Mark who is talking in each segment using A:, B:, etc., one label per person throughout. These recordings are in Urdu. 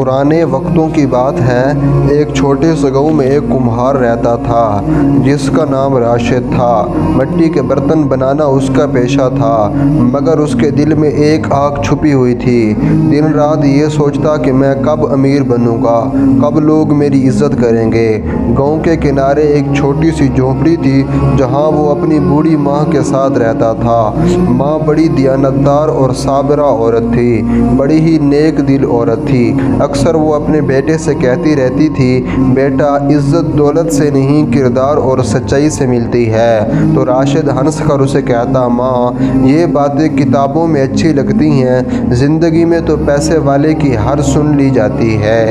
A: پرانے وقتوں کی بات ہے، ایک چھوٹے سے گاؤں میں ایک کمہار رہتا تھا جس کا نام راشد تھا۔ مٹی کے برتن بنانا اس کا پیشہ تھا، مگر اس کے دل میں ایک آگ چھپی ہوئی تھی۔ دن رات یہ سوچتا کہ میں کب امیر بنوں گا، کب لوگ میری عزت کریں گے۔ گاؤں کے کنارے ایک چھوٹی سی جھونپڑی تھی جہاں وہ اپنی بوڑھی ماں کے ساتھ رہتا تھا۔ ماں بڑی دیانتدار اور صابرہ عورت تھی، بڑی ہی نیک دل عورت تھی۔ اکثر وہ اپنے بیٹے سے کہتی رہتی تھی، بیٹا عزت دولت سے نہیں کردار اور سچائی سے ملتی ہے۔ تو راشد ہنس کر اسے کہتا، ماں یہ باتیں کتابوں میں اچھی لگتی ہیں، زندگی میں تو پیسے والے کی ہر سن لی جاتی ہے۔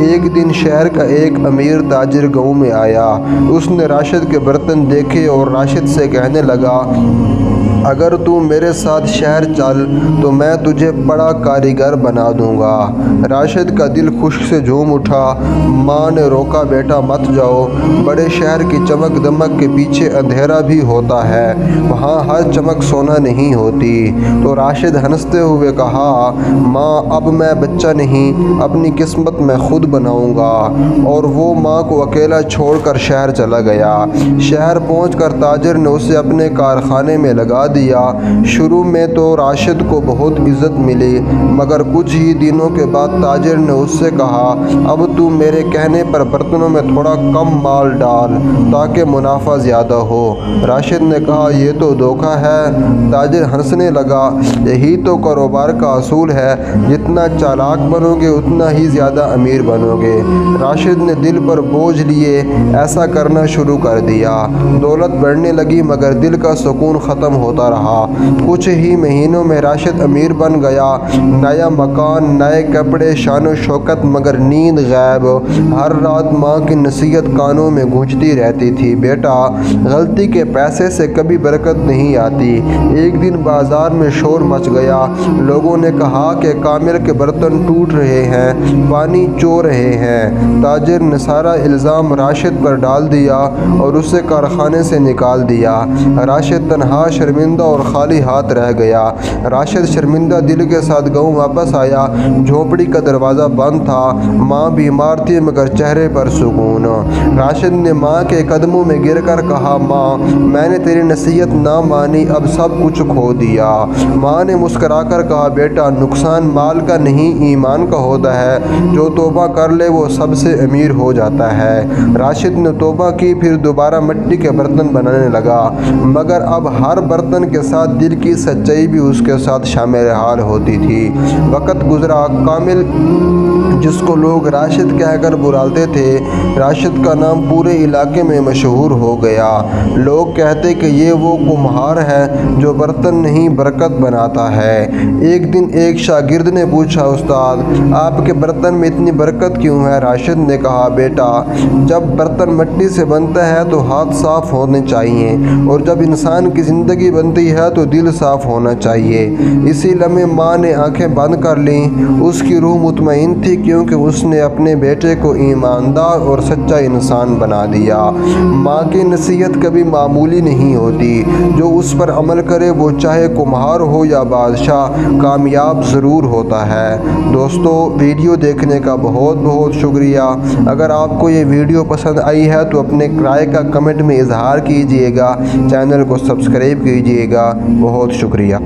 A: ایک دن شہر کا ایک امیر تاجر گاؤں میں آیا۔ اس نے راشد کے برتن دیکھے اور راشد سے کہنے لگا، اگر تو میرے ساتھ شہر چل تو میں تجھے بڑا کاریگر بنا دوں گا۔ راشد کا دل خوشی سے جھوم اٹھا۔ ماں نے روکا، بیٹا مت جاؤ، بڑے شہر کی چمک دمک کے پیچھے اندھیرا بھی ہوتا ہے، وہاں ہر چمک سونا نہیں ہوتی۔ تو راشد ہنستے ہوئے کہا، ماں اب میں بچہ نہیں، اپنی قسمت میں خود بناؤں گا۔ اور وہ ماں کو اکیلا چھوڑ کر شہر چلا گیا۔ شہر پہنچ کر تاجر نے اسے اپنے کارخانے میں لگا دیا۔ شروع میں تو راشد کو بہت عزت ملی، مگر کچھ ہی دنوں کے بعد تاجر نے اس سے کہا، اب تو میرے کہنے پر برتنوں میں تھوڑا کم مال ڈال تاکہ منافع زیادہ ہو۔ راشد نے کہا، یہ تو دھوکہ ہے۔ تاجر ہنسنے لگا، یہی تو کاروبار کا اصول ہے، جتنا چالاک بنو گے اتنا ہی زیادہ امیر بنو گے۔ راشد نے دل پر بوجھ لیے ایسا کرنا شروع کر دیا۔ دولت بڑھنے لگی مگر دل کا سکون ختم ہوتا رہا۔ کچھ ہی مہینوں میں راشد امیر بن گیا، نیا مکان، نئے کپڑے، شان و شوکت، مگر نیند غائب۔ ہر رات ماں کی نصیحت کانوں میں گونجتی رہتی تھی، بیٹا غلطی کے پیسے سے کبھی برکت نہیں آتی۔ ایک دن بازار میں شور مچ گیا، لوگوں نے کہا کہ کامل کے برتن ٹوٹ رہے ہیں، پانی چو رہے ہیں۔ تاجر نے سارا الزام راشد پر ڈال دیا اور اسے کارخانے سے نکال دیا۔ راشد تنہا، شرمندہ اور خالی ہاتھ رہ گیا۔ راشد شرمندہ دل کے ساتھ گاؤں واپس آیا۔ جھونپڑی کا دروازہ بند تھا، ماں بیمار تھی مگر چہرے پر سکون۔ راشد نے ماں کے قدموں میں گر کر کہا، ماں میں نے تیری نصیحت نہ مانی، اب سب کچھ کھو دیا۔ ماں نے مسکرا کر کہا، بیٹا نقصان مال کا نہیں ایمان کا ہوتا ہے، جو توبہ کر لے وہ سب سے امیر ہو جاتا ہے۔ راشد نے توبہ کی، پھر دوبارہ مٹی کے برتن بنانے لگا، مگر اب ہر برتن کے ساتھ دل کی سچائی بھی اس کے ساتھ شامل حال ہوتی تھی۔ وقت گزرا، کامل جس کو لوگ راشد کہہ کر بلاتے تھے، راشد کا نام پورے علاقے میں مشہور ہو گیا۔ لوگ کہتے کہ یہ وہ کمہار ہے جو برتن نہیں برکت بناتا ہے۔ ایک دن ایک شاگرد نے پوچھا، استاد آپ کے برتن میں اتنی برکت کیوں ہے؟ راشد نے کہا، بیٹا جب برتن مٹی سے بنتا ہے تو ہاتھ صاف ہونے چاہیے، اور جب انسان کی زندگی بنتی ہے تو دل صاف ہونا چاہیے۔ اسی لمحے ماں نے آنکھیں بند کر لیں۔ اس کی روح مطمئن تھی کیونکہ اس نے اپنے بیٹے کو ایماندار اور سچا انسان بنا دیا۔ ماں کی نصیحت کبھی معمولی نہیں ہوتی، جو اس پر عمل کرے وہ چاہے کمہار ہو یا بادشاہ، کامیاب ضرور ہوتا ہے۔ دوستو ویڈیو دیکھنے کا بہت بہت شکریہ۔ اگر آپ کو یہ ویڈیو پسند آئی ہے تو اپنے رائے کا کمنٹ میں اظہار کیجئے گا، چینل کو سبسکرائب کیجئے گا۔ بہت شکریہ۔